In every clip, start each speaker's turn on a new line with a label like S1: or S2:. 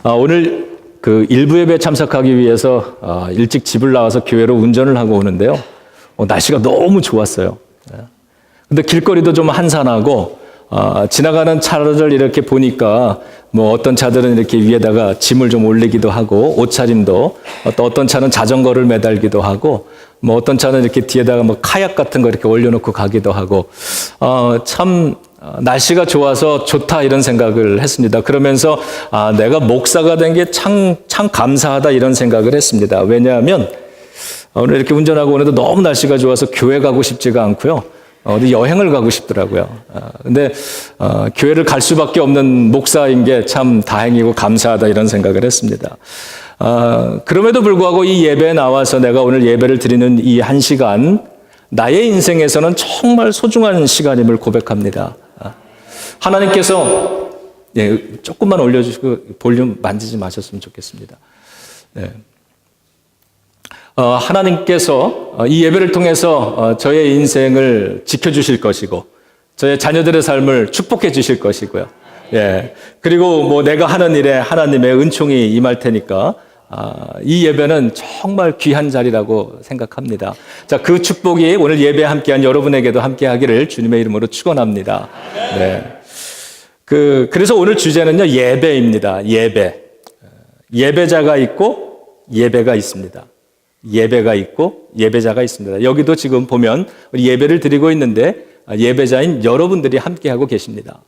S1: 오늘 그 일부 예배에 참석하기 위해서 일찍 집을 나와서 교회로 운전을 하고 오는데요. 날씨가 너무 좋았어요. 근데 길거리도 좀 한산하고 지나가는 차를 이렇게 보니까 뭐 어떤 차들은 이렇게 위에다가 짐을 좀 올리기도 하고 옷차림도 또 어떤 차는 자전거를 매달기도 하고 뭐 어떤 차는 이렇게 뒤에다가 뭐 카약 같은 거 이렇게 올려놓고 가기도 하고 참 날씨가 좋아서 좋다 이런 생각을 했습니다. 그러면서 내가 목사가 된 게 참 감사하다 이런 생각을 했습니다. 왜냐하면 오늘 이렇게 운전하고 오는데 너무 날씨가 좋아서 교회 가고 싶지가 않고요. 어디 여행을 가고 싶더라고요. 근데 교회를 갈 수밖에 없는 목사인 게 참 다행이고 감사하다 이런 생각을 했습니다. 그럼에도 불구하고 이 예배에 나와서 내가 오늘 예배를 드리는 이 한 시간 나의 인생에서는 정말 소중한 시간임을 고백합니다. 하나님께서 조금만 올려주시고 볼륨 만지지 마셨으면 좋겠습니다. 하나님께서 이 예배를 통해서 저의 인생을 지켜주실 것이고 저의 자녀들의 삶을 축복해 주실 것이고요. 그리고 뭐 내가 하는 일에 하나님의 은총이 임할 테니까 이 예배는 정말 귀한 자리라고 생각합니다. 자, 그 축복이 오늘 예배에 함께한 여러분에게도 함께하기를 주님의 이름으로 축원합니다. 그래서 오늘 주제는요, 예배입니다. 예배자가 있고 예배가 있습니다. 예배가 있고 예배자가 있습니다. 여기도 지금 보면 우리 예배를 드리고 있는데 예배자인 여러분들이 함께하고 계십니다.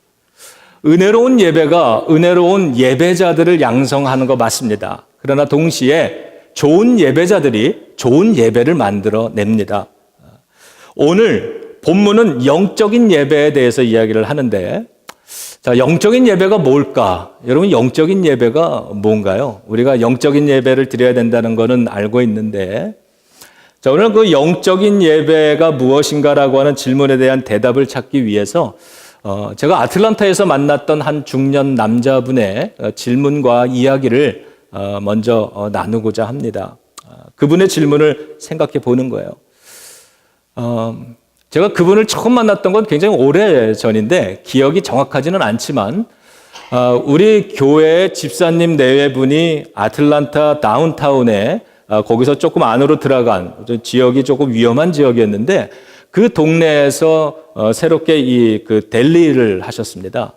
S1: 은혜로운 예배가 은혜로운 예배자들을 양성하는 거 맞습니다. 그러나 동시에 좋은 예배자들이 좋은 예배를 만들어냅니다. 오늘 본문은 영적인 예배에 대해서 이야기를 하는데 자, 영적인 예배가 뭘까? 여러분, 영적인 예배가 뭔가요? 우리가 영적인 예배를 드려야 된다는 것은 알고 있는데, 자, 오늘 그 영적인 예배가 무엇인가라고 하는 질문에 대한 대답을 찾기 위해서, 제가 아틀란타에서 만났던 한 중년 남자분의 질문과 이야기를 먼저 나누고자 합니다. 그분의 질문을 생각해 보는 거예요. 제가 그분을 처음 만났던 건 굉장히 오래 전인데 기억이 정확하지는 않지만 우리 교회 집사님 내외분이 아틀란타 다운타운에 거기서 조금 안으로 들어간 지역이 조금 위험한 지역이었는데 그 동네에서 새롭게 그 델리를 하셨습니다.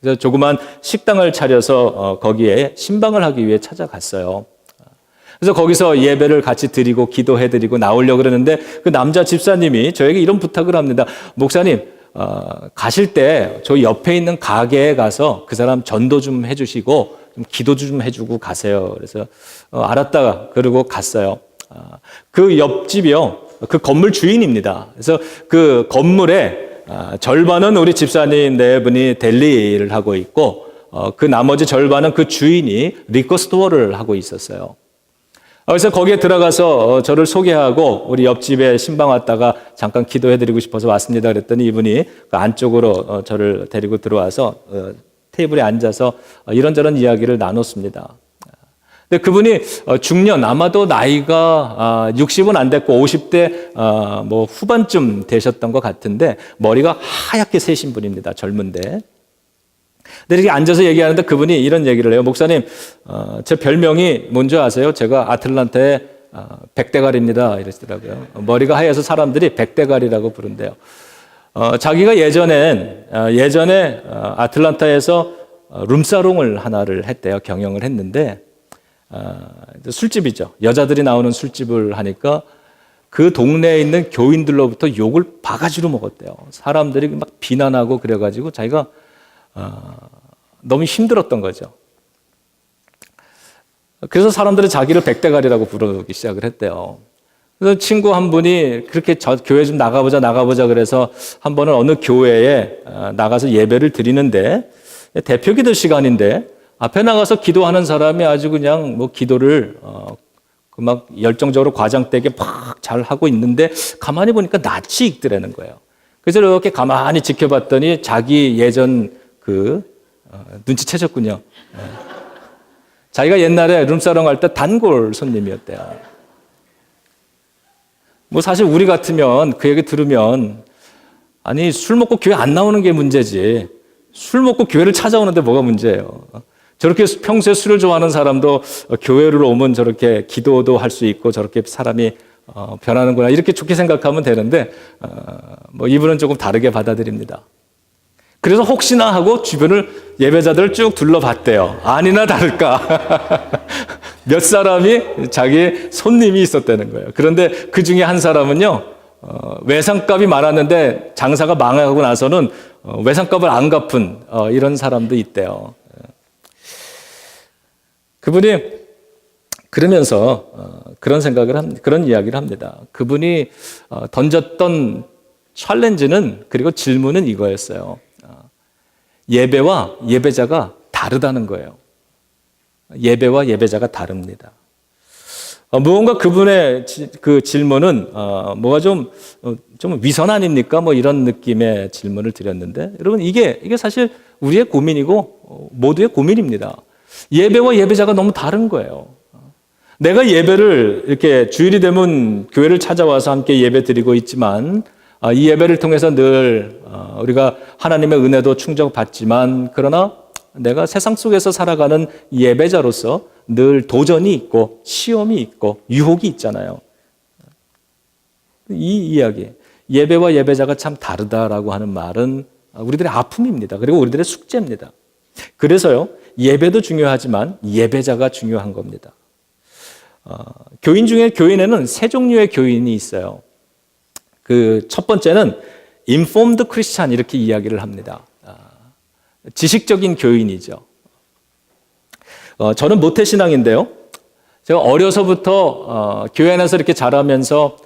S1: 그래서 조그만 식당을 차려서 거기에 신방을 하기 위해 찾아갔어요. 그래서 거기서 예배를 같이 드리고 기도해드리고 나오려고 그러는데 그 남자 집사님이 저에게 이런 부탁을 합니다. 목사님, 가실 때 저 옆에 있는 가게에 가서 그 사람 전도 좀 해주시고 좀 기도 좀 해주고 가세요. 그래서 알았다 그러고 갔어요. 그 옆집이요, 그 건물 주인입니다. 그래서 그 건물에 절반은 우리 집사님 네 분이 델리를 하고 있고 그 나머지 절반은 그 주인이 리커 스토어를 하고 있었어요. 그래서 거기에 들어가서 저를 소개하고 우리 옆집에 신방 왔다가 잠깐 기도해드리고 싶어서 왔습니다. 그랬더니 이분이 그 안쪽으로 저를 데리고 들어와서 테이블에 앉아서 이런저런 이야기를 나눴습니다. 근데 그분이 중년, 아마도 나이가 60은 안 됐고 50대 뭐 후반쯤 되셨던 것 같은데 머리가 하얗게 새신 분입니다. 젊은데. 근데 이렇게 앉아서 얘기하는데 그분이 이런 얘기를 해요. 목사님, 제 별명이 뭔지 아세요? 제가 아틀란타의 백대가리입니다. 이러시더라고요. 머리가 하얘서 사람들이 백대가리라고 부른대요. 자기가 예전에 아틀란타에서 룸사롱을 하나를 했대요. 경영을 했는데 술집이죠. 여자들이 나오는 술집을 하니까 그 동네에 있는 교인들로부터 욕을 바가지로 먹었대요. 사람들이 막 비난하고 그래가지고 자기가 너무 힘들었던 거죠. 그래서 사람들이 자기를 백대가리라고 부르기 시작을 했대요. 그래서 친구 한 분이 그렇게 교회 좀 나가보자 그래서 한 번은 어느 교회에 나가서 예배를 드리는데 대표 기도 시간인데 앞에 나가서 기도하는 사람이 아주 그냥 뭐 기도를 막 열정적으로 과장되게 막 잘 하고 있는데 가만히 보니까 낯이 익더라는 거예요. 그래서 이렇게 가만히 지켜봤더니 자기 예전 눈치채셨군요. 자기가 옛날에 룸사롱 할 때 단골 손님이었대요. 뭐 사실 우리 같으면 그 얘기 들으면 아니 술 먹고 교회 안 나오는 게 문제지 술 먹고 교회를 찾아오는데 뭐가 문제예요. 저렇게 평소에 술을 좋아하는 사람도 교회를 오면 저렇게 기도도 할 수 있고 저렇게 사람이 변하는구나 이렇게 좋게 생각하면 되는데 뭐 이분은 조금 다르게 받아들입니다. 그래서 혹시나 하고 주변을 예배자들을 쭉 둘러봤대요. 아니나 다를까 몇 사람이 자기 손님이 있었다는 거예요. 그런데 그 중에 한 사람은요 외상값이 많았는데 장사가 망하고 나서는 외상값을 안 갚은 이런 사람도 있대요. 그분이 그러면서 그런 그런 이야기를 합니다. 그분이 던졌던 챌린지는 그리고 질문은 이거였어요. 예배와 예배자가 다르다는 거예요. 예배와 예배자가 다릅니다. 무언가 그분의 그 질문은 뭐가 좀 위선 아닙니까? 뭐 이런 느낌의 질문을 드렸는데 여러분 이게 사실 우리의 고민이고 모두의 고민입니다. 예배와 예배자가 너무 다른 거예요. 내가 예배를 이렇게 주일이 되면 교회를 찾아와서 함께 예배 드리고 있지만 이 예배를 통해서 늘 우리가 하나님의 은혜도 충족받지만 그러나 내가 세상 속에서 살아가는 예배자로서 늘 도전이 있고 시험이 있고 유혹이 있잖아요. 이 이야기, 예배와 예배자가 참 다르다라고 하는 말은 우리들의 아픔입니다. 그리고 우리들의 숙제입니다. 그래서요, 예배도 중요하지만 예배자가 중요한 겁니다. 교인 중에 교인에는 세 종류의 교인이 있어요. 그 첫 번째는 informed Christian 이렇게 이야기를 합니다. 지식적인 교인이죠. 저는 모태신앙인데요. 제가 어려서부터 교회 안에서 이렇게 자라면서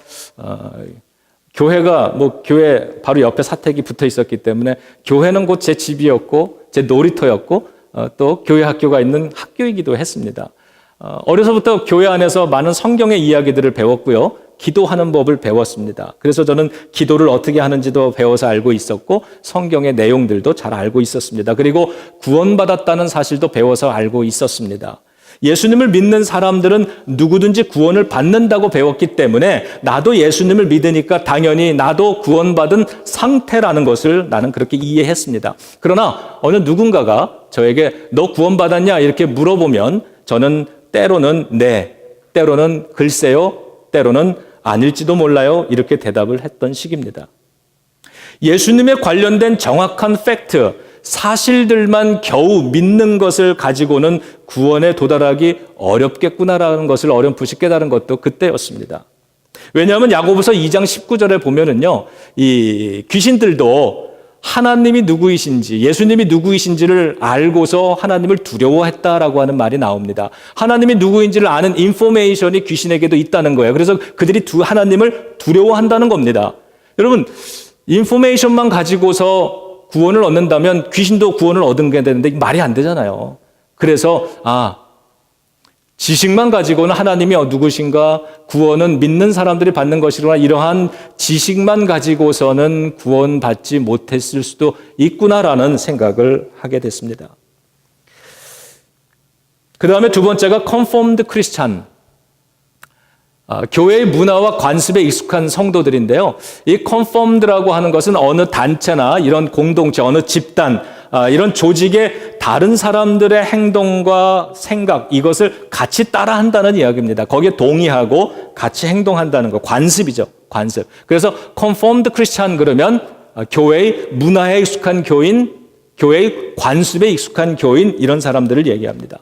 S1: 교회가 뭐 교회 바로 옆에 사택이 붙어 있었기 때문에 교회는 곧 제 집이었고 제 놀이터였고 또 교회 학교가 있는 학교이기도 했습니다. 어려서부터 교회 안에서 많은 성경의 이야기들을 배웠고요. 기도하는 법을 배웠습니다. 그래서 저는 기도를 어떻게 하는지도 배워서 알고 있었고 성경의 내용들도 잘 알고 있었습니다. 그리고 구원받았다는 사실도 배워서 알고 있었습니다. 예수님을 믿는 사람들은 누구든지 구원을 받는다고 배웠기 때문에 나도 예수님을 믿으니까 당연히 나도 구원받은 상태라는 것을 나는 그렇게 이해했습니다. 그러나 어느 누군가가 저에게 너 구원받았냐 이렇게 물어보면 저는 때로는 네, 때로는 글쎄요, 때로는 아닐지도 몰라요 이렇게 대답을 했던 시기입니다. 예수님에 관련된 정확한 팩트, 사실들만 겨우 믿는 것을 가지고는 구원에 도달하기 어렵겠구나라는 것을 어렴풋이 깨달은 것도 그때였습니다. 왜냐하면 야고보서 2장 19절에 보면은요, 이 귀신들도 하나님이 누구이신지, 예수님이 누구이신지를 알고서 하나님을 두려워했다라고 하는 말이 나옵니다. 하나님이 누구인지를 아는 인포메이션이 귀신에게도 있다는 거예요. 그래서 그들이 하나님을 두려워한다는 겁니다. 여러분, 인포메이션만 가지고서 구원을 얻는다면 귀신도 구원을 얻은 게 되는데 말이 안 되잖아요. 그래서 지식만 가지고는 하나님이 누구신가, 구원은 믿는 사람들이 받는 것이구나, 이러한 지식만 가지고서는 구원받지 못했을 수도 있구나라는 생각을 하게 됐습니다. 그 다음에 두 번째가 conformed Christian. 교회의 문화와 관습에 익숙한 성도들인데요. 이 conformed라고 하는 것은 어느 단체나 이런 공동체, 어느 집단, 이런 조직의 다른 사람들의 행동과 생각, 이것을 같이 따라한다는 이야기입니다. 거기에 동의하고 같이 행동한다는 거, 관습이죠. 관습. 그래서 conformed Christian 그러면 교회의 문화에 익숙한 교인, 교회의 관습에 익숙한 교인, 이런 사람들을 얘기합니다.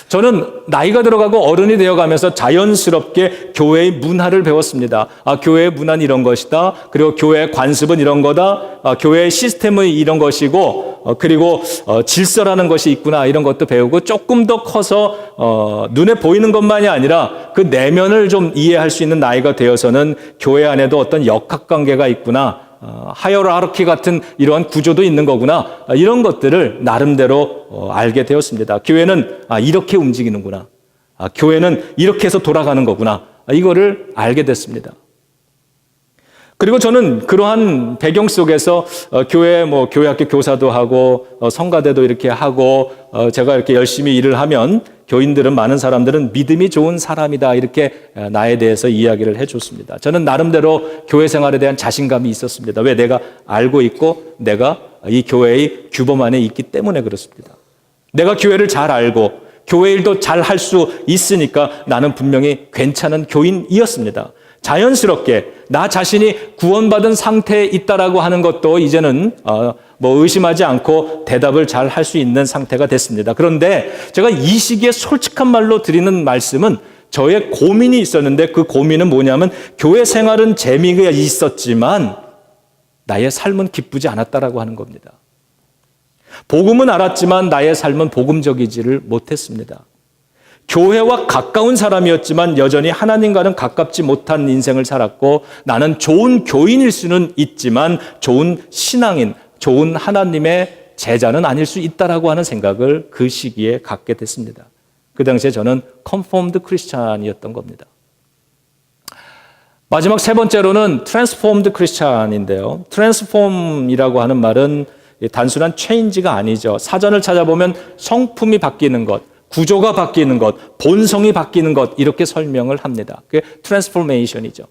S1: 저는 나이가 들어가고 어른이 되어가면서 자연스럽게 교회의 문화를 배웠습니다. 교회의 문화는 이런 것이다. 그리고 교회의 관습은 이런 거다. 교회의 시스템은 이런 것이고, 그리고 질서라는 것이 있구나. 이런 것도 배우고 조금 더 커서 눈에 보이는 것만이 아니라 그 내면을 좀 이해할 수 있는 나이가 되어서는 교회 안에도 어떤 역학관계가 있구나. 하이어라키 같은 이러한 구조도 있는 거구나. 이런 것들을 나름대로 알게 되었습니다. 교회는 이렇게 움직이는구나. 교회는 이렇게 해서 돌아가는 거구나. 이거를 알게 됐습니다. 그리고 저는 그러한 배경 속에서 교회학교 교사도 하고 성가대도 이렇게 하고 제가 이렇게 열심히 일을 하면 교인들은, 많은 사람들은 믿음이 좋은 사람이다 이렇게 나에 대해서 이야기를 해줬습니다. 저는 나름대로 교회 생활에 대한 자신감이 있었습니다. 왜? 내가 알고 있고 내가 이 교회의 규범 안에 있기 때문에 그렇습니다. 내가 교회를 잘 알고 교회 일도 잘 할 수 있으니까 나는 분명히 괜찮은 교인이었습니다. 자연스럽게 나 자신이 구원받은 상태에 있다라고 하는 것도 이제는 의심하지 않고 대답을 잘 할 수 있는 상태가 됐습니다. 그런데 제가 이 시기에 솔직한 말로 드리는 말씀은 저의 고민이 있었는데 그 고민은 뭐냐면 교회 생활은 재미가 있었지만 나의 삶은 기쁘지 않았다라고 하는 겁니다. 복음은 알았지만 나의 삶은 복음적이지를 못했습니다. 교회와 가까운 사람이었지만 여전히 하나님과는 가깝지 못한 인생을 살았고 나는 좋은 교인일 수는 있지만 좋은 신앙인, 좋은 하나님의 제자는 아닐 수 있다라고 하는 생각을 그 시기에 갖게 됐습니다. 그 당시에 저는 컨포럼드 크리스찬이었던 겁니다. 마지막 세 번째로는 트랜스포럼드 크리스찬인데요. 트랜스폼이라고 하는 말은 단순한 체인지가 아니죠. 사전을 찾아보면 성품이 바뀌는 것, 구조가 바뀌는 것, 본성이 바뀌는 것 이렇게 설명을 합니다. 그게 트랜스포메이션이죠.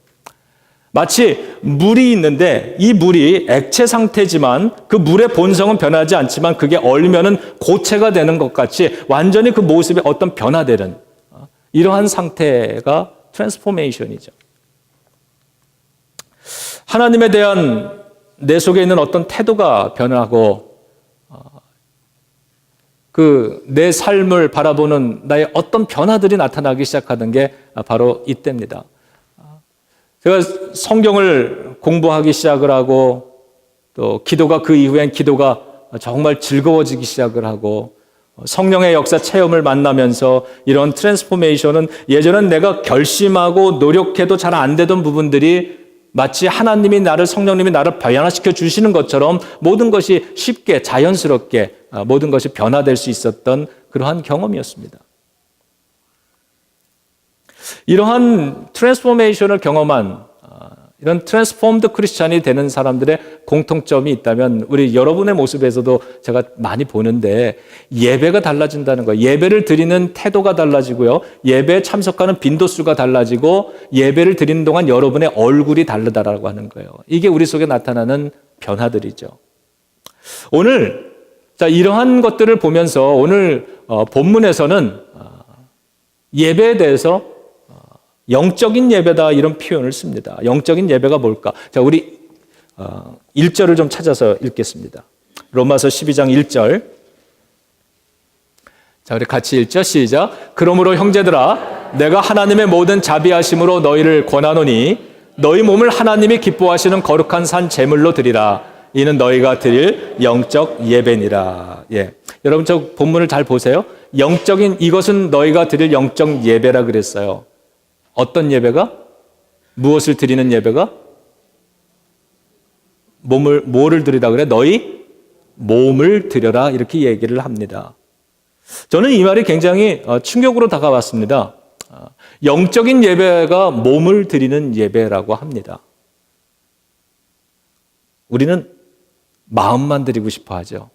S1: 마치 물이 있는데 이 물이 액체 상태지만 그 물의 본성은 변하지 않지만 그게 얼면은 고체가 되는 것 같이 완전히 그 모습에 어떤 변화되는 이러한 상태가 트랜스포메이션이죠. 하나님에 대한 내 속에 있는 어떤 태도가 변하고 내 삶을 바라보는 나의 어떤 변화들이 나타나기 시작하는 게 바로 이때입니다. 제가 성경을 공부하기 시작을 하고 또 기도가 그 이후엔 기도가 정말 즐거워지기 시작을 하고 성령의 역사 체험을 만나면서 이런 트랜스포메이션은 예전엔 내가 결심하고 노력해도 잘 안 되던 부분들이 마치 하나님이 성령님이 나를 변화시켜 주시는 것처럼 모든 것이 쉽게 자연스럽게 모든 것이 변화될 수 있었던 그러한 경험이었습니다. 이러한 트랜스포메이션을 경험한 이런 트랜스포럼드 크리스찬이 되는 사람들의 공통점이 있다면 우리 여러분의 모습에서도 제가 많이 보는데 예배가 달라진다는 거예요. 예배를 드리는 태도가 달라지고요. 예배에 참석하는 빈도수가 달라지고 예배를 드리는 동안 여러분의 얼굴이 다르다라고 하는 거예요. 이게 우리 속에 나타나는 변화들이죠. 오늘 이러한 것들을 보면서 오늘 본문에서는 예배에 대해서 영적인 예배다 이런 표현을 씁니다. 영적인 예배가 뭘까? 자, 우리 1절을 좀 찾아서 읽겠습니다. 로마서 12장 1절. 자, 우리 같이 읽죠. 시작. 그러므로 형제들아 내가 하나님의 모든 자비하심으로 너희를 권하노니 너희 몸을 하나님이 기뻐하시는 거룩한 산 제물로 드리라. 이는 너희가 드릴 영적 예배니라. 예. 여러분 저 본문을 잘 보세요. 이것은 너희가 드릴 영적 예배라 그랬어요. 어떤 예배가? 무엇을 드리는 예배가? 뭐를 드리라 그래? 너희 몸을 드려라 이렇게 얘기를 합니다. 저는 이 말이 굉장히 충격으로 다가왔습니다. 영적인 예배가 몸을 드리는 예배라고 합니다. 우리는 마음만 드리고 싶어 하죠.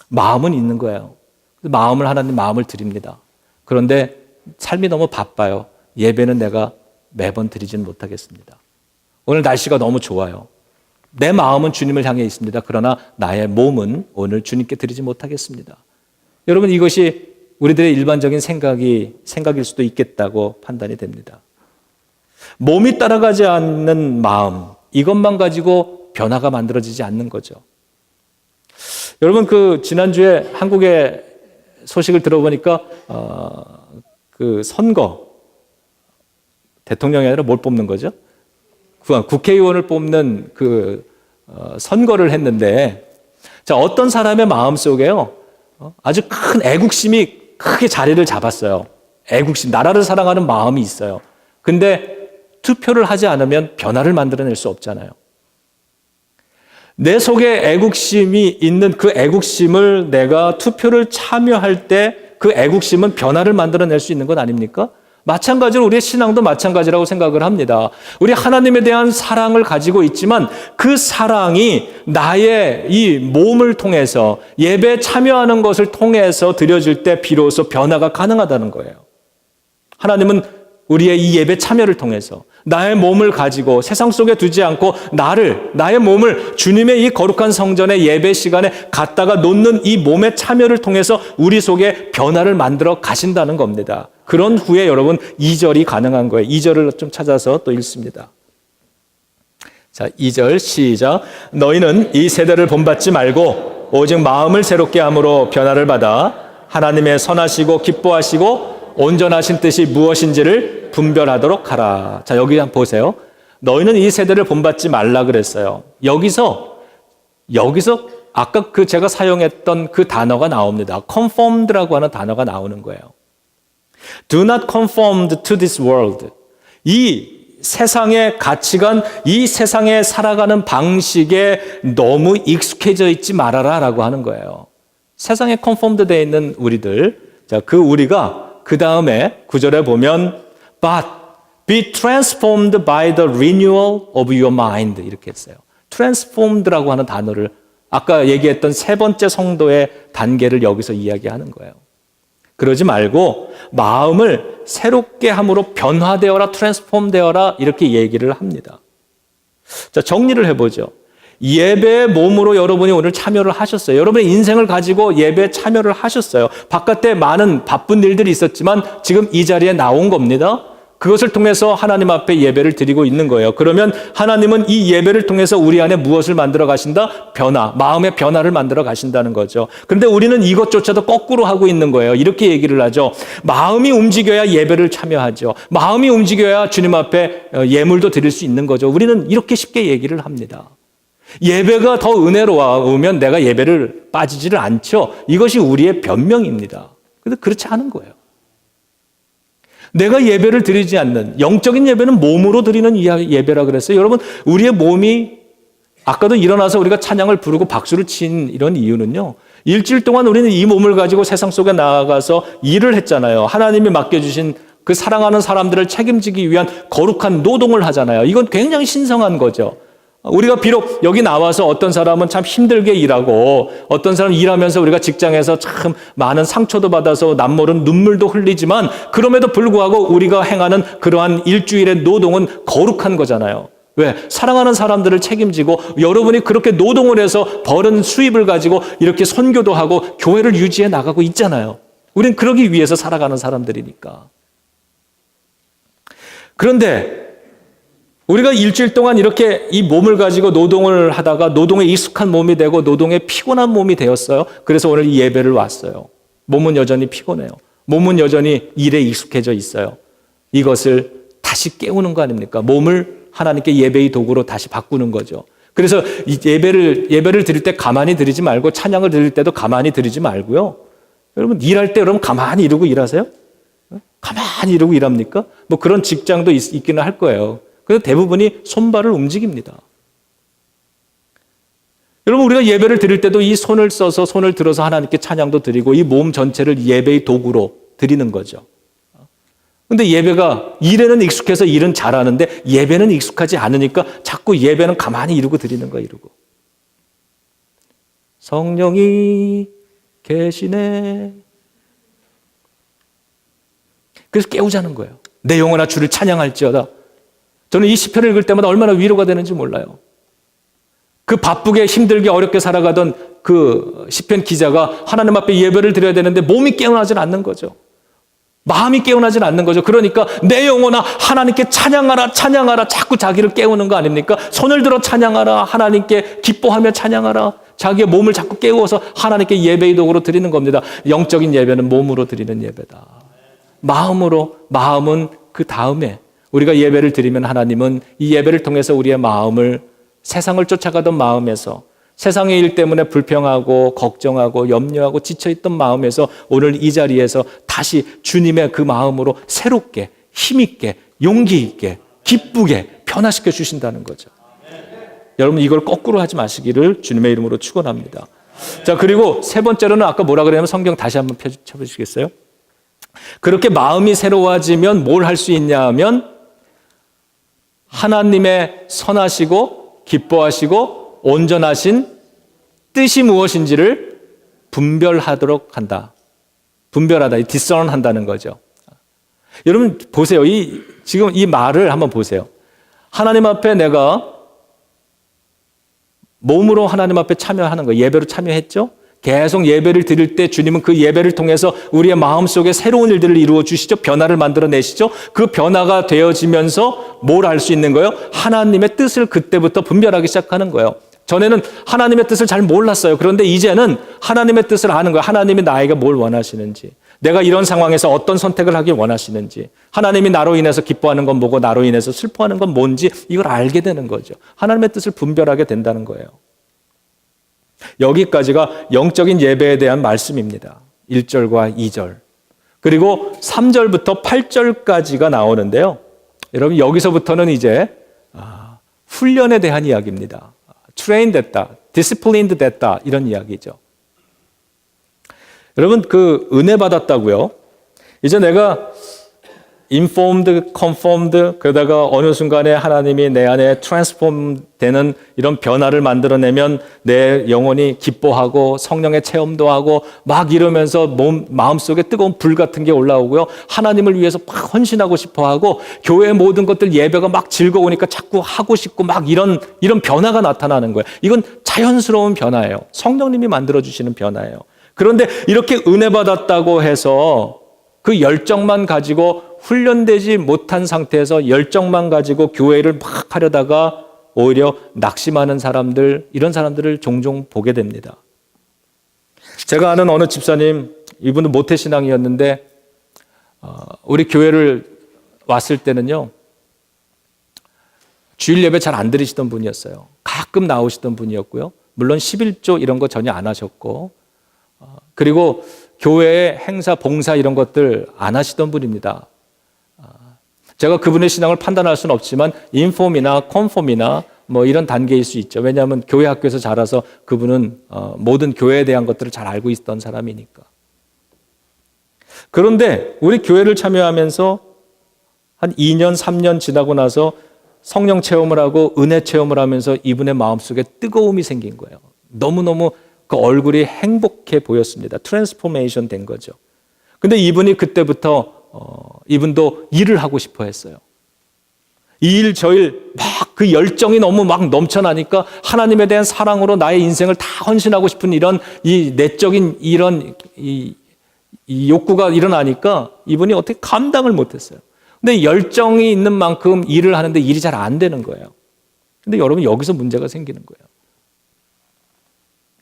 S1: 마음은 있는 거예요. 하나님 마음을 드립니다. 그런데 삶이 너무 바빠요. 예배는 내가 매번 드리지는 못하겠습니다. 오늘 날씨가 너무 좋아요. 내 마음은 주님을 향해 있습니다. 그러나 나의 몸은 오늘 주님께 드리지 못하겠습니다. 여러분 이것이 우리들의 일반적인 생각일 수도 있겠다고 판단이 됩니다. 몸이 따라가지 않는 마음 이것만 가지고 변화가 만들어지지 않는 거죠. 여러분 지난주에 한국의 소식을 들어보니까 선거 대통령이 아니라 뭘 뽑는 거죠? 국회의원을 뽑는 선거를 했는데 자 어떤 사람의 마음 속에요 아주 큰 애국심이 크게 자리를 잡았어요. 애국심, 나라를 사랑하는 마음이 있어요. 근데 투표를 하지 않으면 변화를 만들어낼 수 없잖아요. 내 속에 애국심이 있는 그 애국심을 내가 투표를 참여할 때 그 애국심은 변화를 만들어낼 수 있는 것 아닙니까? 마찬가지로 우리의 신앙도 마찬가지라고 생각을 합니다. 우리 하나님에 대한 사랑을 가지고 있지만 그 사랑이 나의 이 몸을 통해서 예배에 참여하는 것을 통해서 드려질 때 비로소 변화가 가능하다는 거예요. 하나님은 우리의 이 예배 참여를 통해서 나의 몸을 가지고 세상 속에 두지 않고 나의 몸을 주님의 이 거룩한 성전의 예배 시간에 갖다가 놓는 이 몸의 참여를 통해서 우리 속에 변화를 만들어 가신다는 겁니다. 그런 후에 여러분 2절이 가능한 거예요. 2절을 좀 찾아서 또 읽습니다. 자, 2절 시작. 너희는 이 세대를 본받지 말고 오직 마음을 새롭게 함으로 변화를 받아 하나님의 선하시고 기뻐하시고 온전하신 뜻이 무엇인지를 분별하도록 하라. 자, 여기 한번 보세요. 너희는 이 세대를 본받지 말라 그랬어요. 여기서 아까 제가 사용했던 그 단어가 나옵니다. conformed라고 하는 단어가 나오는 거예요. Do not conform to this world. 이 세상의 가치관, 이 세상에 살아가는 방식에 너무 익숙해져 있지 말아라 라고 하는 거예요. 세상에 conformed 되어 있는 우리들, 자, 그 우리가 그 다음에 9절에 보면 But be transformed by the renewal of your mind 이렇게 했어요. transformed라고 하는 단어를 아까 얘기했던 세 번째 성도의 단계를 여기서 이야기하는 거예요. 그러지 말고 마음을 새롭게 함으로 변화되어라, 트랜스폼 되어라 이렇게 얘기를 합니다. 자, 정리를 해보죠. 예배의 몸으로 여러분이 오늘 참여를 하셨어요. 여러분의 인생을 가지고 예배에 참여를 하셨어요. 바깥에 많은 바쁜 일들이 있었지만 지금 이 자리에 나온 겁니다. 그것을 통해서 하나님 앞에 예배를 드리고 있는 거예요. 그러면 하나님은 이 예배를 통해서 우리 안에 무엇을 만들어 가신다? 변화, 마음의 변화를 만들어 가신다는 거죠. 그런데 우리는 이것조차도 거꾸로 하고 있는 거예요. 이렇게 얘기를 하죠. 마음이 움직여야 예배를 참여하죠. 마음이 움직여야 주님 앞에 예물도 드릴 수 있는 거죠. 우리는 이렇게 쉽게 얘기를 합니다. 예배가 더 은혜로우면 내가 예배를 빠지지를 않죠. 이것이 우리의 변명입니다. 그런데 그렇지 않은 거예요. 내가 예배를 드리지 않는 영적인 예배는 몸으로 드리는 예배라 그랬어요. 여러분, 우리의 몸이 아까도 일어나서 우리가 찬양을 부르고 박수를 친 이런 이유는요. 일주일 동안 우리는 이 몸을 가지고 세상 속에 나아가서 일을 했잖아요. 하나님이 맡겨주신 그 사랑하는 사람들을 책임지기 위한 거룩한 노동을 하잖아요. 이건 굉장히 신성한 거죠. 우리가 비록 여기 나와서 어떤 사람은 참 힘들게 일하고 어떤 사람은 일하면서 우리가 직장에서 참 많은 상처도 받아서 남모른 눈물도 흘리지만 그럼에도 불구하고 우리가 행하는 그러한 일주일의 노동은 거룩한 거잖아요. 왜? 사랑하는 사람들을 책임지고 여러분이 그렇게 노동을 해서 벌은 수입을 가지고 이렇게 선교도 하고 교회를 유지해 나가고 있잖아요. 우린 그러기 위해서 살아가는 사람들이니까. 그런데 우리가 일주일 동안 이렇게 이 몸을 가지고 노동을 하다가 노동에 익숙한 몸이 되고 노동에 피곤한 몸이 되었어요. 그래서 오늘 이 예배를 왔어요. 몸은 여전히 피곤해요. 몸은 여전히 일에 익숙해져 있어요. 이것을 다시 깨우는 거 아닙니까? 몸을 하나님께 예배의 도구로 다시 바꾸는 거죠. 그래서 이 예배를 드릴 때 가만히 드리지 말고 찬양을 드릴 때도 가만히 드리지 말고요. 여러분 일할 때 여러분 가만히 이러고 일하세요? 가만히 이러고 일합니까? 뭐 그런 직장도 있기는 할 거예요. 그래서 대부분이 손발을 움직입니다. 여러분 우리가 예배를 드릴 때도 이 손을 써서 손을 들어서 하나님께 찬양도 드리고 이 몸 전체를 예배의 도구로 드리는 거죠. 그런데 예배가 일에는 익숙해서 일은 잘하는데 예배는 익숙하지 않으니까 자꾸 예배는 가만히 이러고 드리는 거야. 이러고. 성령이 계시네. 그래서 깨우자는 거예요. 내 영혼아 주를 찬양할지어다. 저는 이 시편을 읽을 때마다 얼마나 위로가 되는지 몰라요. 그 바쁘게 힘들게 어렵게 살아가던 그 시편 기자가 하나님 앞에 예배를 드려야 되는데 몸이 깨어나질 않는 거죠. 마음이 깨어나질 않는 거죠. 그러니까 내 영혼아 하나님께 찬양하라 찬양하라 자꾸 자기를 깨우는 거 아닙니까? 손을 들어 찬양하라 하나님께 기뻐하며 찬양하라 자기의 몸을 자꾸 깨워서 하나님께 예배의 도구로 드리는 겁니다. 영적인 예배는 몸으로 드리는 예배다. 마음은 그 다음에 우리가 예배를 드리면 하나님은 이 예배를 통해서 우리의 마음을 세상을 쫓아가던 마음에서 세상의 일 때문에 불평하고 걱정하고 염려하고 지쳐있던 마음에서 오늘 이 자리에서 다시 주님의 그 마음으로 새롭게 힘있게 용기 있게 기쁘게 변화시켜 주신다는 거죠. 여러분 이걸 거꾸로 하지 마시기를 주님의 이름으로 축원합니다. 자, 그리고 세 번째로는 아까 뭐라 그러냐면 성경 다시 한번 펴주시겠어요? 그렇게 마음이 새로워지면 뭘 할 수 있냐 하면 하나님의 선하시고 기뻐하시고 온전하신 뜻이 무엇인지를 분별하도록 한다. 분별하다, discern 한다는 거죠. 여러분 보세요. 지금 이 말을 한번 보세요. 하나님 앞에 내가 몸으로 하나님 앞에 참여하는 거, 예배로 참여했죠? 계속 예배를 드릴 때 주님은 그 예배를 통해서 우리의 마음속에 새로운 일들을 이루어 주시죠. 변화를 만들어내시죠. 그 변화가 되어지면서 뭘 할 수 있는 거예요? 하나님의 뜻을 그때부터 분별하기 시작하는 거예요. 전에는 하나님의 뜻을 잘 몰랐어요. 그런데 이제는 하나님의 뜻을 아는 거예요. 하나님이 나에게 뭘 원하시는지, 내가 이런 상황에서 어떤 선택을 하길 원하시는지, 하나님이 나로 인해서 기뻐하는 건 뭐고 나로 인해서 슬퍼하는 건 뭔지 이걸 알게 되는 거죠. 하나님의 뜻을 분별하게 된다는 거예요. 여기까지가 영적인 예배에 대한 말씀입니다. 1절과 2절. 그리고 3절부터 8절까지가 나오는데요. 여러분 여기서부터는 이제 훈련에 대한 이야기입니다. trained 됐다, disciplined 됐다 이런 이야기죠. 여러분 그 은혜 받았다고요? 이제 내가 informed, conformed 그러다가 어느 순간에 하나님이 내 안에 transform 되는 이런 변화를 만들어내면 내 영혼이 기뻐하고 성령의 체험도 하고 막 이러면서 마음속에 뜨거운 불 같은 게 올라오고요. 하나님을 위해서 막 헌신하고 싶어하고 교회의 모든 것들 예배가 막 즐거우니까 자꾸 하고 싶고 막 이런 변화가 나타나는 거예요. 이건 자연스러운 변화예요. 성령님이 만들어주시는 변화예요. 그런데 이렇게 은혜 받았다고 해서 그 열정만 가지고 훈련되지 못한 상태에서 열정만 가지고 교회를 막 하려다가 오히려 낙심하는 사람들, 이런 사람들을 종종 보게 됩니다. 제가 아는 어느 집사님, 이분은 모태신앙이었는데 우리 교회를 왔을 때는요, 주일 예배 잘 안 드리시던 분이었어요. 가끔 나오시던 분이었고요. 물론 11조 이런 거 전혀 안 하셨고, 그리고 교회의 행사, 봉사 이런 것들 안 하시던 분입니다. 제가 그분의 신앙을 판단할 수는 없지만 인폼이나 컨폼이나 뭐 이런 단계일 수 있죠. 왜냐하면 교회 학교에서 자라서 그분은 모든 교회에 대한 것들을 잘 알고 있던 사람이니까. 그런데 우리 교회를 참여하면서 한 2년, 3년 지나고 나서 성령 체험을 하고 은혜 체험을 하면서 이분의 마음속에 뜨거움이 생긴 거예요. 너무너무 그 얼굴이 행복해 보였습니다. 트랜스포메이션 된 거죠. 근데 이분이 그때부터 이분도 일을 하고 싶어 했어요. 이 일 저 일 막 그 열정이 너무 막 넘쳐나니까 하나님에 대한 사랑으로 나의 인생을 다 헌신하고 싶은 이런 이 내적인 이런 이 욕구가 일어나니까 이분이 어떻게 감당을 못했어요. 근데 열정이 있는 만큼 일을 하는데 일이 잘 안 되는 거예요. 근데 여러분 여기서 문제가 생기는 거예요.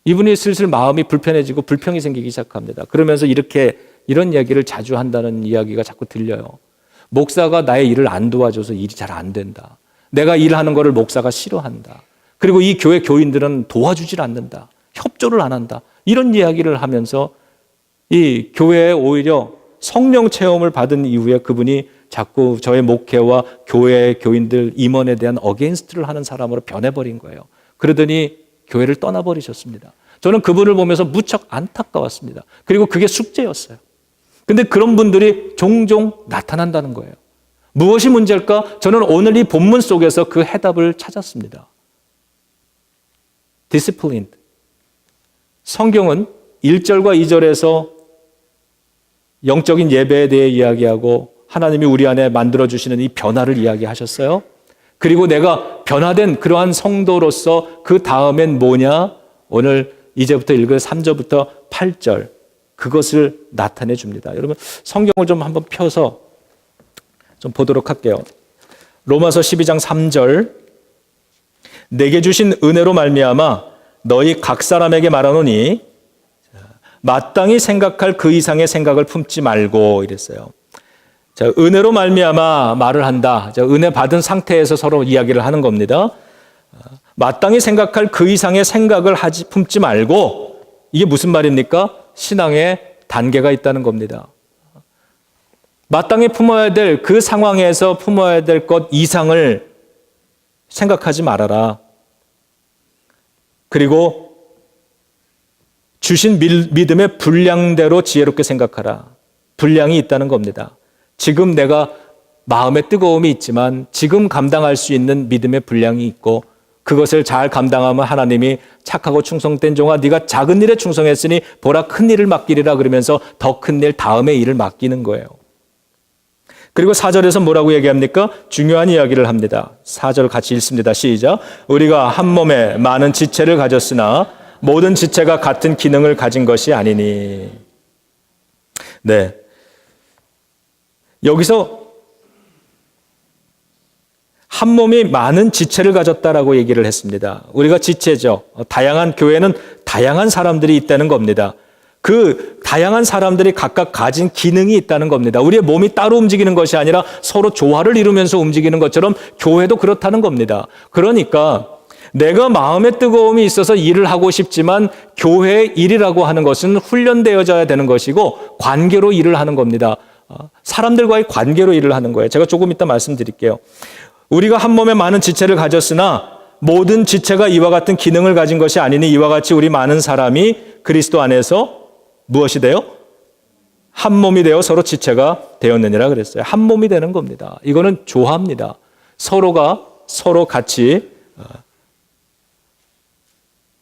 S1: 이분이 슬슬 마음이 불편해지고 불평이 생기기 시작합니다. 그러면서 이런 이야기를 자주 한다는 이야기가 자꾸 들려요. 목사가 나의 일을 안 도와줘서 일이 잘 안 된다. 내가 일하는 거를 목사가 싫어한다. 그리고 이 교회 교인들은 도와주질 않는다. 협조를 안 한다. 이런 이야기를 하면서 이 교회에 오히려 성령 체험을 받은 이후에 그분이 자꾸 저의 목회와 교회 교인들 임원에 대한 어게인스트를 하는 사람으로 변해버린 거예요. 그러더니 교회를 떠나버리셨습니다. 저는 그분을 보면서 무척 안타까웠습니다. 그리고 그게 숙제였어요. 근데 그런 분들이 종종 나타난다는 거예요. 무엇이 문제일까? 저는 오늘 이 본문 속에서 그 해답을 찾았습니다. disciplined. 성경은 1절과 2절에서 영적인 예배에 대해 이야기하고 하나님이 우리 안에 만들어주시는 이 변화를 이야기하셨어요. 그리고 내가 변화된 그러한 성도로서 그 다음엔 뭐냐? 오늘 이제부터 읽을 3절부터 8절 그것을 나타내 줍니다. 여러분 성경을 좀 한번 펴서 좀 보도록 할게요. 로마서 12장 3절 내게 주신 은혜로 말미암아 너희 각 사람에게 말하노니 마땅히 생각할 그 이상의 생각을 품지 말고 이랬어요. 자, 은혜로 말미암아 말을 한다. 자, 은혜 받은 상태에서 서로 이야기를 하는 겁니다. 마땅히 생각할 그 이상의 생각을 품지 말고 이게 무슨 말입니까? 신앙의 단계가 있다는 겁니다. 마땅히 품어야 될 그 상황에서 품어야 될 것 이상을 생각하지 말아라. 그리고 주신 믿음의 분량대로 지혜롭게 생각하라. 분량이 있다는 겁니다. 지금 내가 마음의 뜨거움이 있지만 지금 감당할 수 있는 믿음의 분량이 있고 그것을 잘 감당하면 하나님이 착하고 충성된 종아 네가 작은 일에 충성했으니 보라 큰 일을 맡기리라 그러면서 더 큰 일 다음의 일을 맡기는 거예요. 그리고 4절에서 뭐라고 얘기합니까? 중요한 이야기를 합니다. 4절 같이 읽습니다. 시작. 우리가 한 몸에 많은 지체를 가졌으나 모든 지체가 같은 기능을 가진 것이 아니니. 네. 여기서 한 몸이 많은 지체를 가졌다라고 얘기를 했습니다. 우리가 지체죠. 다양한 교회는 다양한 사람들이 있다는 겁니다. 그 다양한 사람들이 각각 가진 기능이 있다는 겁니다. 우리의 몸이 따로 움직이는 것이 아니라 서로 조화를 이루면서 움직이는 것처럼 교회도 그렇다는 겁니다. 그러니까 내가 마음의 뜨거움이 있어서 일을 하고 싶지만 교회의 일이라고 하는 것은 훈련되어져야 되는 것이고 관계로 일을 하는 겁니다. 사람들과의 관계로 일을 하는 거예요. 제가 조금 이따 말씀드릴게요. 우리가 한 몸에 많은 지체를 가졌으나 모든 지체가 이와 같은 기능을 가진 것이 아니니 이와 같이 우리 많은 사람이 그리스도 안에서 무엇이 돼요? 한 몸이 되어 서로 지체가 되었느니라 그랬어요. 한 몸이 되는 겁니다. 이거는 조화입니다. 서로가 서로 같이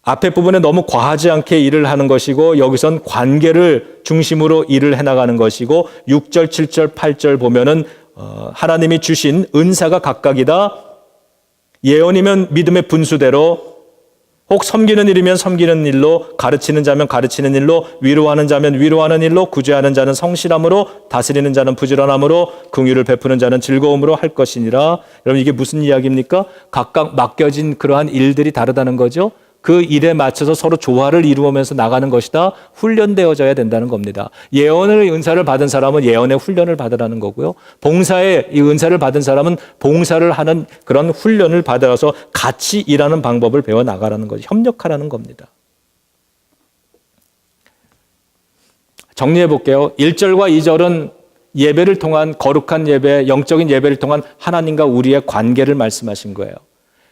S1: 앞에 부분에 너무 과하지 않게 일을 하는 것이고 여기선 관계를 중심으로 일을 해나가는 것이고 6절, 7절, 8절 보면은 하나님이 주신 은사가 각각이다. 예언이면 믿음의 분수대로, 혹 섬기는 일이면 섬기는 일로, 가르치는 자면 가르치는 일로, 위로하는 자면 위로하는 일로, 구제하는 자는 성실함으로, 다스리는 자는 부지런함으로, 긍휼을 베푸는 자는 즐거움으로 할 것이니라. 여러분 이게 무슨 이야기입니까? 각각 맡겨진 그러한 일들이 다르다는 거죠. 그 일에 맞춰서 서로 조화를 이루면서 나가는 것이다. 훈련되어져야 된다는 겁니다. 예언의 은사를 받은 사람은 예언의 훈련을 받으라는 거고요. 봉사의 이 은사를 받은 사람은 봉사를 하는 그런 훈련을 받아서 같이 일하는 방법을 배워 나가라는 거죠. 협력하라는 겁니다. 정리해 볼게요. 1절과 2절은 예배를 통한 거룩한 예배, 영적인 예배를 통한 하나님과 우리의 관계를 말씀하신 거예요.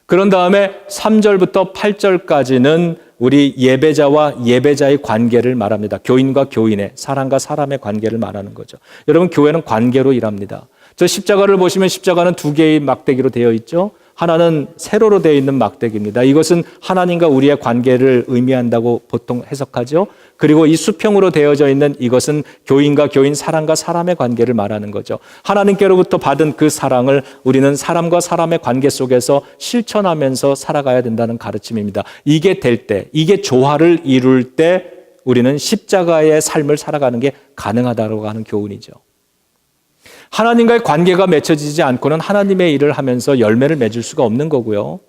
S1: 그런 다음에 3절부터 8절까지는 우리 예배자와 예배자의 관계를 말합니다. 교인과 교인의, 사람과 사람의 관계를 말하는 거죠. 여러분 교회는 관계로 일합니다. 저 십자가를 보시면 십자가는 두 개의 막대기로 되어 있죠. 하나는 세로로 되어 있는 막대기입니다. 이것은 하나님과 우리의 관계를 의미한다고 보통 해석하죠. 그리고 이 수평으로 되어져 있는 이것은 교인과 교인, 사람과 사람의 관계를 말하는 거죠. 하나님께로부터 받은 그 사랑을 우리는 사람과 사람의 관계 속에서 실천하면서 살아가야 된다는 가르침입니다. 이게 될 때, 이게 조화를 이룰 때 우리는 십자가의 삶을 살아가는 게 가능하다고 하는 교훈이죠. 하나님과의 관계가 맺혀지지 않고는 하나님의 일을 하면서 열매를 맺을 수가 없는 거고요.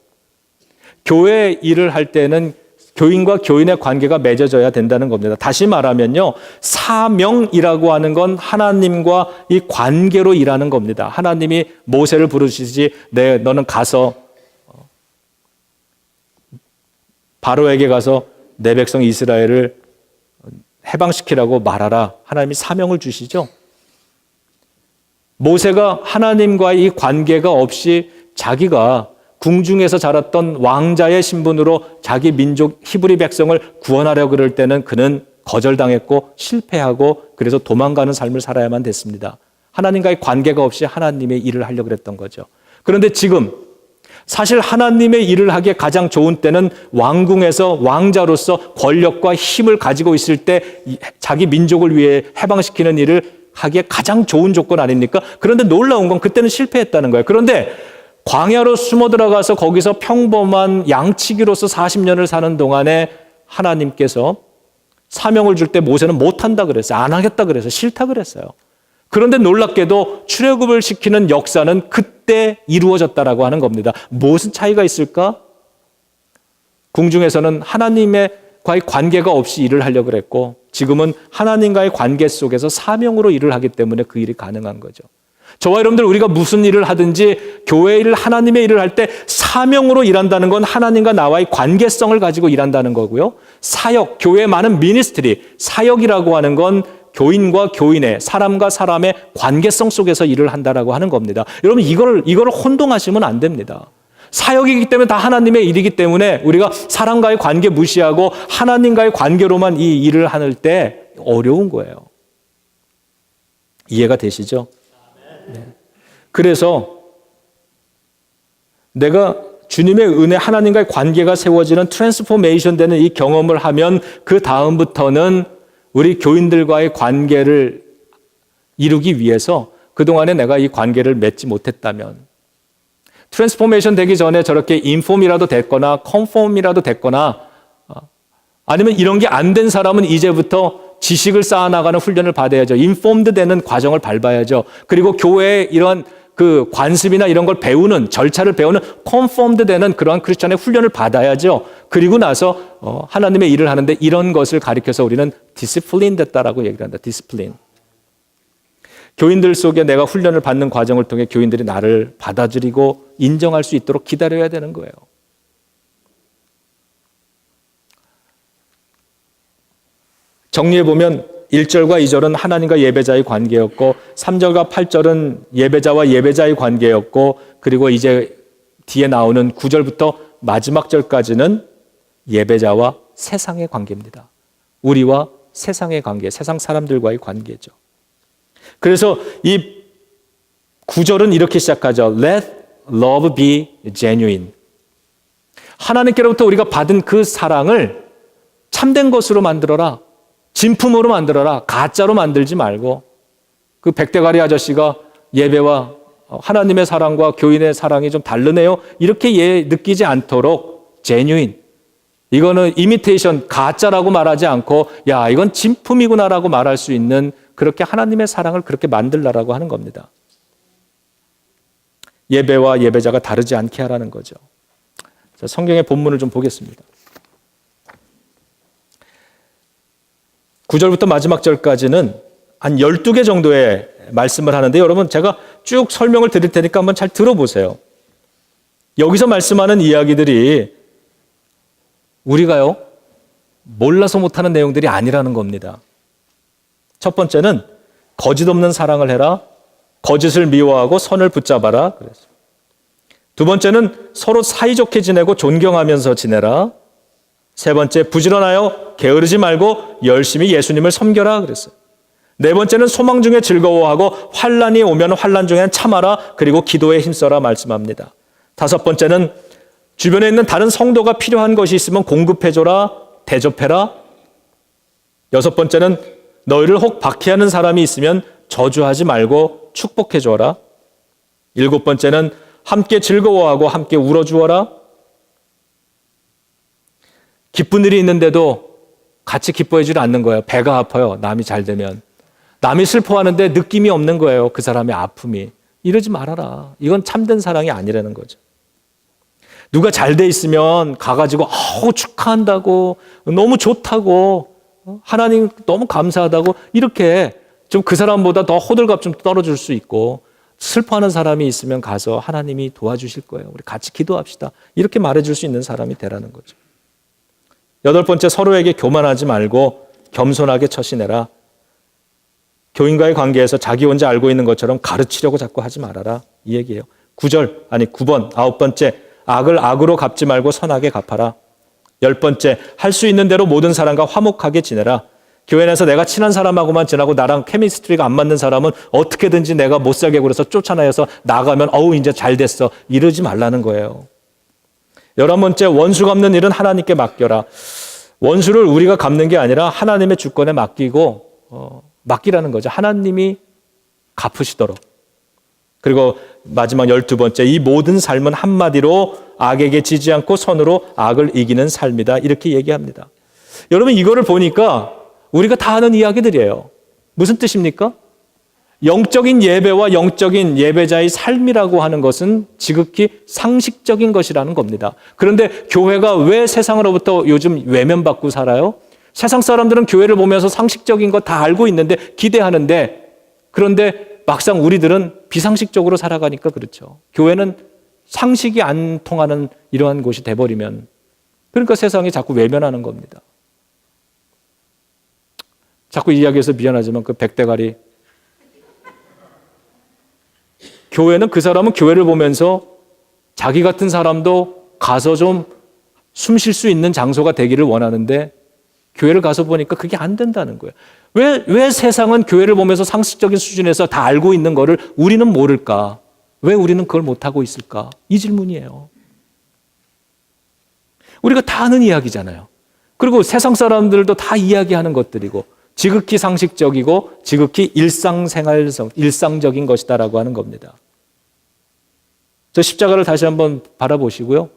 S1: 교회 일을 할 때는 교인과 교인의 관계가 맺어져야 된다는 겁니다. 다시 말하면요. 사명이라고 하는 건 하나님과 이 관계로 일하는 겁니다. 하나님이 모세를 부르시지 너는 가서 바로에게 가서 내 백성 이스라엘을 해방시키라고 말하라. 하나님이 사명을 주시죠. 모세가 하나님과의 이 관계가 없이 자기가 궁중에서 자랐던 왕자의 신분으로 자기 민족 히브리 백성을 구원하려고 그럴 때는 그는 거절당했고 실패하고 그래서 도망가는 삶을 살아야만 됐습니다. 하나님과의 관계가 없이 하나님의 일을 하려고 그랬던 거죠. 그런데 지금 사실 하나님의 일을 하기에 가장 좋은 때는 왕궁에서 왕자로서 권력과 힘을 가지고 있을 때 자기 민족을 위해 해방시키는 일을 하기에 가장 좋은 조건 아닙니까? 그런데 놀라운 건 그때는 실패했다는 거예요. 그런데 광야로 숨어 들어가서 거기서 평범한 양치기로서 40년을 사는 동안에 하나님께서 사명을 줄 때 모세는 못한다 그랬어요. 안 하겠다 그랬어요. 싫다 그랬어요. 그런데 놀랍게도 출애굽을 시키는 역사는 그때 이루어졌다라고 하는 겁니다. 무슨 차이가 있을까? 궁중에서는 하나님과의 관계가 없이 일을 하려고 그랬고 지금은 하나님과의 관계 속에서 사명으로 일을 하기 때문에 그 일이 가능한 거죠. 저와 여러분들 우리가 무슨 일을 하든지 교회 일을 하나님의 일을 할 때 사명으로 일한다는 건 하나님과 나와의 관계성을 가지고 일한다는 거고요. 사역, 교회의 많은 미니스트리, 사역이라고 하는 건 교인과 교인의, 사람과 사람의 관계성 속에서 일을 한다라고 하는 겁니다. 여러분 이거를 혼동하시면 안 됩니다. 사역이기 때문에 다 하나님의 일이기 때문에 우리가 사람과의 관계 무시하고 하나님과의 관계로만 이 일을 하는 때 어려운 거예요. 이해가 되시죠? 네. 그래서 내가 주님의 은혜, 하나님과의 관계가 세워지는 트랜스포메이션 되는 이 경험을 하면 그 다음부터는 우리 교인들과의 관계를 이루기 위해서 그동안에 내가 이 관계를 맺지 못했다면, 트랜스포메이션 되기 전에 저렇게 인폼이라도 됐거나 컨폼이라도 됐거나, 아니면 이런 게 안 된 사람은 이제부터 지식을 쌓아나가는 훈련을 받아야죠. 인폼드 되는 과정을 밟아야죠. 그리고 교회에 이런 그 관습이나 이런 걸 배우는, 절차를 배우는 컨폼드 되는 그러한 크리스천의 훈련을 받아야죠. 그리고 나서 하나님의 일을 하는데 이런 것을 가리켜서 우리는 디시플린 됐다라고 얘기를 한다. 디시플린. 교인들 속에 내가 훈련을 받는 과정을 통해 교인들이 나를 받아들이고 인정할 수 있도록 기다려야 되는 거예요. 정리해보면 1절과 2절은 하나님과 예배자의 관계였고 3절과 8절은 예배자와 예배자의 관계였고, 그리고 이제 뒤에 나오는 9절부터 마지막 절까지는 예배자와 세상의 관계입니다. 우리와 세상의 관계, 세상 사람들과의 관계죠. 그래서 이 9절은 이렇게 시작하죠. Let love be genuine. 하나님께로부터 우리가 받은 그 사랑을 참된 것으로 만들어라. 진품으로 만들어라. 가짜로 만들지 말고. 그 백대가리 아저씨가 예배와 하나님의 사랑과 교인의 사랑이 좀 다르네요. 이렇게 느끼지 않도록 genuine. 이거는 이미테이션, 가짜라고 말하지 않고 야, 이건 진품이구나라고 말할 수 있는, 그렇게 하나님의 사랑을 그렇게 만들라라고 하는 겁니다. 예배와 예배자가 다르지 않게 하라는 거죠. 자, 성경의 본문을 좀 보겠습니다. 9절부터 마지막 절까지는 한 12개 정도의 말씀을 하는데, 여러분 제가 쭉 설명을 드릴 테니까 한번 잘 들어보세요. 여기서 말씀하는 이야기들이 우리가요, 몰라서 못하는 내용들이 아니라는 겁니다. 첫 번째는 거짓 없는 사랑을 해라. 거짓을 미워하고 선을 붙잡아라. 그랬어요. 두 번째는 서로 사이좋게 지내고 존경하면서 지내라. 세 번째, 부지런하여 게으르지 말고 열심히 예수님을 섬겨라. 그랬어요. 네 번째는 소망 중에 즐거워하고 환난이 오면 환난 중에는 참아라. 그리고 기도에 힘써라 말씀합니다. 다섯 번째는 주변에 있는 다른 성도가 필요한 것이 있으면 공급해줘라. 대접해라. 여섯 번째는 너희를 혹 박해하는 사람이 있으면 저주하지 말고 축복해줘라. 일곱 번째는 함께 즐거워하고 함께 울어주어라. 기쁜 일이 있는데도 같이 기뻐해주지 않는 거예요. 배가 아파요. 남이 잘 되면. 남이 슬퍼하는데 느낌이 없는 거예요. 그 사람의 아픔이. 이러지 말아라. 이건 참된 사랑이 아니라는 거죠. 누가 잘 돼 있으면 가가지고 축하한다고, 너무 좋다고, 하나님 너무 감사하다고, 이렇게 좀 그 사람보다 더 호들갑 좀 떨어줄 수 있고, 슬퍼하는 사람이 있으면 가서 하나님이 도와주실 거예요. 우리 같이 기도합시다. 이렇게 말해줄 수 있는 사람이 되라는 거죠. 여덟 번째, 서로에게 교만하지 말고 겸손하게 처신해라. 교인과의 관계에서 자기 혼자 알고 있는 것처럼 가르치려고 자꾸 하지 말아라. 이 얘기예요. 9번, 아홉 번째, 악을 악으로 갚지 말고 선하게 갚아라. 10번째, 할 수 있는 대로 모든 사람과 화목하게 지내라. 교회 내에서 내가 친한 사람하고만 지나고 나랑 케미스트리가 안 맞는 사람은 어떻게든지 내가 못 살게 굴어서 쫓아내서 나가면 이제 잘 됐어. 이러지 말라는 거예요. 11번째, 원수 갚는 일은 하나님께 맡겨라. 원수를 우리가 갚는 게 아니라 하나님의 주권에 맡기라는 거죠. 하나님이 갚으시도록. 그리고 마지막 12번째, 이 모든 삶은 한마디로 악에게 지지 않고 선으로 악을 이기는 삶이다. 이렇게 얘기합니다. 여러분, 이거를 보니까 우리가 다 아는 이야기들이에요. 무슨 뜻입니까? 영적인 예배와 영적인 예배자의 삶이라고 하는 것은 지극히 상식적인 것이라는 겁니다. 그런데 교회가 왜 세상으로부터 요즘 외면받고 살아요? 세상 사람들은 교회를 보면서 상식적인 거 다 알고 있는데 기대하는데, 그런데 막상 우리들은 비상식적으로 살아가니까 그렇죠. 교회는 상식이 안 통하는 이러한 곳이 돼버리면, 그러니까 세상이 자꾸 외면하는 겁니다. 자꾸 이야기해서 미안하지만 그 백대가리, 교회는 그 사람은 교회를 보면서 자기 같은 사람도 가서 좀 숨 쉴 수 있는 장소가 되기를 원하는데, 교회를 가서 보니까 그게 안 된다는 거예요. 왜 세상은 교회를 보면서 상식적인 수준에서 다 알고 있는 거를 우리는 모를까? 왜 우리는 그걸 못하고 있을까? 이 질문이에요. 우리가 다 아는 이야기잖아요. 그리고 세상 사람들도 다 이야기하는 것들이고, 지극히 상식적이고 지극히 일상적인 것이다라고 하는 겁니다. 저 십자가를 다시 한번 바라보시고요.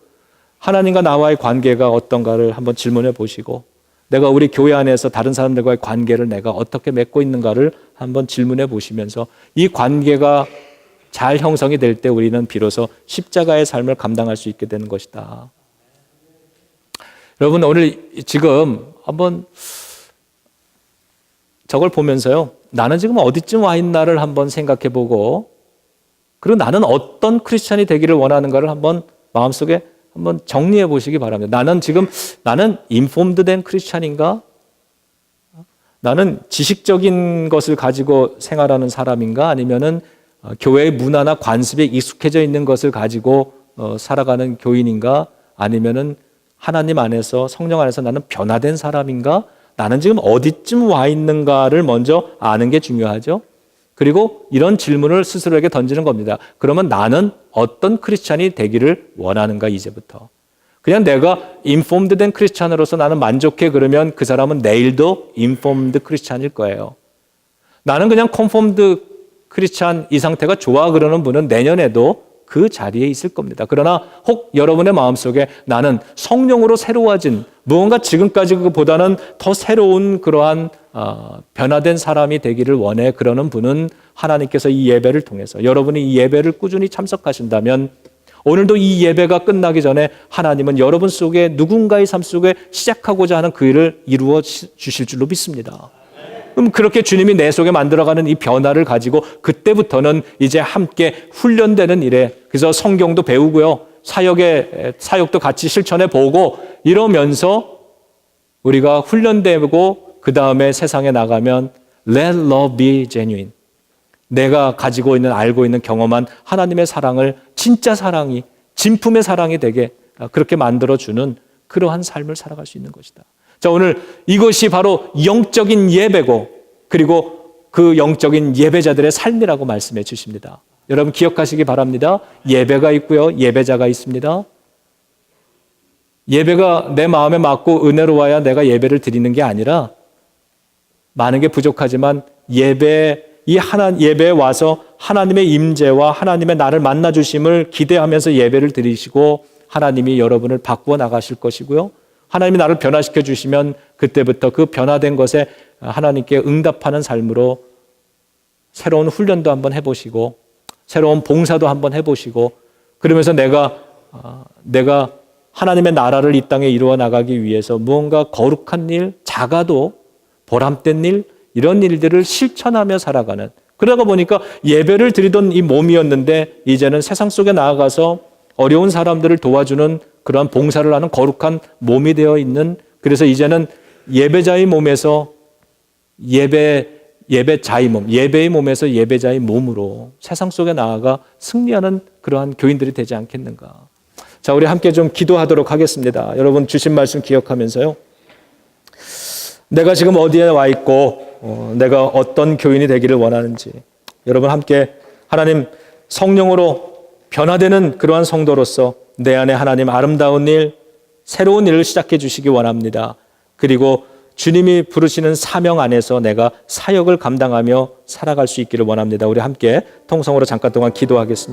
S1: 하나님과 나와의 관계가 어떤가를 한번 질문해 보시고 내가 우리 교회 안에서 다른 사람들과의 관계를 내가 어떻게 맺고 있는가를 한번 질문해 보시면서 이 관계가 잘 형성이 될 때 우리는 비로소 십자가의 삶을 감당할 수 있게 되는 것이다. 여러분 오늘 지금 한번 저걸 보면서요. 나는 지금 어디쯤 와 있나를 한번 생각해 보고 그리고 나는 어떤 크리스찬이 되기를 원하는가를 한번 마음속에 한번 정리해 보시기 바랍니다. 나는 인폼드 된 크리스찬인가? 나는 지식적인 것을 가지고 생활하는 사람인가? 아니면은 교회의 문화나 관습에 익숙해져 있는 것을 가지고 살아가는 교인인가? 아니면은 하나님 안에서 성령 안에서 나는 변화된 사람인가? 나는 지금 어디쯤 와 있는가를 먼저 아는 게 중요하죠. 그리고 이런 질문을 스스로에게 던지는 겁니다. 그러면 나는 어떤 크리스찬이 되기를 원하는가 이제부터. 그냥 내가 인폼드 된 크리스찬으로서 나는 만족해 그러면 그 사람은 내일도 인폼드 크리스찬일 거예요. 나는 그냥 컨폼드 크리스찬 이 상태가 좋아 그러는 분은 내년에도 그 자리에 있을 겁니다. 그러나 혹 여러분의 마음속에 나는 성령으로 새로워진 무언가 지금까지 그보다는 더 새로운 그러한 변화된 사람이 되기를 원해 그러는 분은 하나님께서 이 예배를 통해서 여러분이 이 예배를 꾸준히 참석하신다면 오늘도 이 예배가 끝나기 전에 하나님은 여러분 속에 누군가의 삶 속에 시작하고자 하는 그 일을 이루어 주실 줄로 믿습니다. 그럼 그렇게 주님이 내 속에 만들어가는 이 변화를 가지고 그때부터는 이제 함께 훈련되는 일에 그래서 성경도 배우고요. 사역도 같이 실천해 보고 이러면서 우리가 훈련되고 그 다음에 세상에 나가면 Let love be genuine. 내가 가지고 있는 알고 있는 경험한 하나님의 사랑을 진짜 사랑이 진품의 사랑이 되게 그렇게 만들어주는 그러한 삶을 살아갈 수 있는 것이다. 자, 오늘 이것이 바로 영적인 예배고 그리고 그 영적인 예배자들의 삶이라고 말씀해 주십니다. 여러분 기억하시기 바랍니다. 예배가 있고요. 예배자가 있습니다. 예배가 내 마음에 맞고 은혜로워야 내가 예배를 드리는 게 아니라 많은 게 부족하지만 예배에 와서 하나님의 임재와 하나님의 나를 만나 주심을 기대하면서 예배를 드리시고 하나님이 여러분을 바꾸어 나가실 것이고요. 하나님이 나를 변화시켜 주시면 그때부터 그 변화된 것에 하나님께 응답하는 삶으로 새로운 훈련도 한번 해보시고 새로운 봉사도 한번 해보시고 그러면서 내가 하나님의 나라를 이 땅에 이루어 나가기 위해서 무언가 거룩한 일, 작아도 보람된 일 이런 일들을 실천하며 살아가는 그러다 보니까 예배를 드리던 이 몸이었는데 이제는 세상 속에 나아가서 어려운 사람들을 도와주는 그러한 봉사를 하는 거룩한 몸이 되어 있는 그래서 이제는 예배자의 몸에서 예배자의 몸, 예배의 몸에서 예배자의 몸으로 세상 속에 나아가 승리하는 그러한 교인들이 되지 않겠는가. 자, 우리 함께 좀 기도하도록 하겠습니다. 여러분 주신 말씀 기억하면서요. 내가 지금 어디에 와 있고 내가 어떤 교인이 되기를 원하는지 여러분 함께 하나님 성령으로 변화되는 그러한 성도로서 내 안에 하나님 아름다운 일, 새로운 일을 시작해 주시기 원합니다. 그리고 주님이 부르시는 사명 안에서 내가 사역을 감당하며 살아갈 수 있기를 원합니다. 우리 함께 통성으로 잠깐 동안 기도하겠습니다.